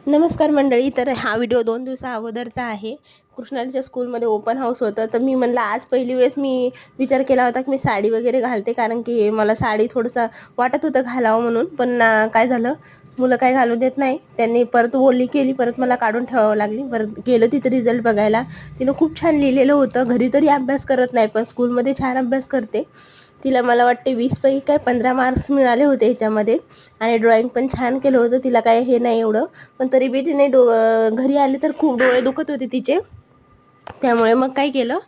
नमस्कार मंडळी. तर हा व्हिडिओ 2 दिवसा अगोदरचा आहे. कृष्णालीच्या स्कूलमध्ये ओपन हाऊस होतं, तर मी म्हणलं आज पहिली वेळेस मी विचार केला होता की मी साडी वगैरे घालते, कारण की मला साडी थोडंसं वाटत होतं घालावं म्हणून. पण काय झालं, मुलं काय घालू देत नाही. त्यांनी परत बोलणी केली, परत मला काढून ठेवावं लागली. परत गेलं तिथं रिझल्ट बघायला. तिनं खूप छान लिहिलेलं होतं. घरी तरी अभ्यास करत नाही, पण स्कूलमध्ये छान अभ्यास करते. तिला मला वाटते 20 पैकी काय 15 मार्क्स मिळाले होते ह्याच्यामध्ये. आणि ड्रॉइंग पण छान केलं होतं. तिला काय हे नाही एवढं, पण तरी बी तिने घरी आले तर खूप डोळे दुखत होते तिचे. त्यामुळे मग काय केलं,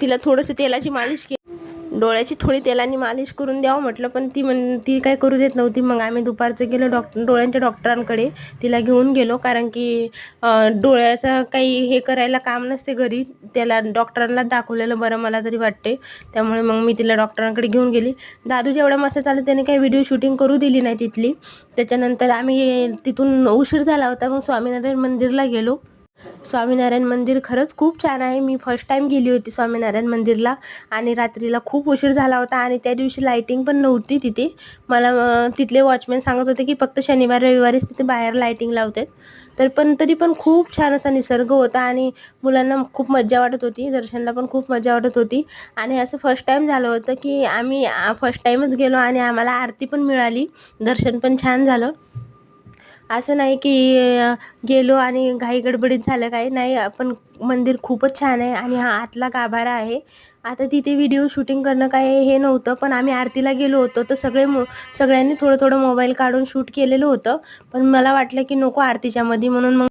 तिला थोडंसं तेलाची मालिश केली, डोळ्याची थोडी तेलाने मालिश करून द्यावं म्हटलं, पण ती काय करू देत नव्हती. मग आम्ही दुपारचं गेलो डोळ्यांच्या डॉक्टरांकडे, तिला घेऊन गेलो. कारण की डोळ्याचं काही हे करायला काम नसते घरी, त्याला डॉक्टरांना दाखवलेलं बरं मला तरी वाटते. त्यामुळे मग मी तिला डॉक्टरांकडे घेऊन गेली. दादू जेवढा मस्त चालला त्याने काही व्हिडिओ शूटिंग करू दिली नाही तिथली. त्याच्यानंतर आम्ही तिथून उशीर झाला होता, मग स्वामीनारायण मंदिरला गेलो. स्वामीनारायण मंदिर खरंच खूप छान आहे. मी फर्स्ट टाइम गेली होती स्वामीनारायण मंदिरला, आणि रात्रीला खूप उशीर झाला होता, आणि त्या दिवशी लाईटिंग पण नव्हती तिथे. मला तिथले वॉचमॅन सांगत होते की फक्त शनिवार रविवारीच तिथे बाहेर लाईटिंग लावतात. तरी पण खूप छान असा निसर्ग होता, आणि मुलांना खूप मज्जा वाटत होती. दर्शनला पण खूप मज्जा वाटत होती. आणि असं फर्स्ट टाइम झालं होतं की आम्ही फर्स्ट टाइमच गेलो, आणि आम्हाला आरती पण मिळाली, दर्शन पण छान झालं. असं नाही की गेलो आणि घाई गडबडीत झालं, काही नाही. आपण मंदिर खूपच छान आहे, आणि हा आतला गाभारा आहे. आता तिथे व्हिडिओ शूटिंग करणं काय हे नव्हतं, पण आम्ही आरतीला गेलो होतो तर सगळ्यांनी थोडं थोडं मोबाईल काढून शूट केलेलं होतं. पण मला वाटलं की नको आरतीच्या मध्ये, म्हणून मग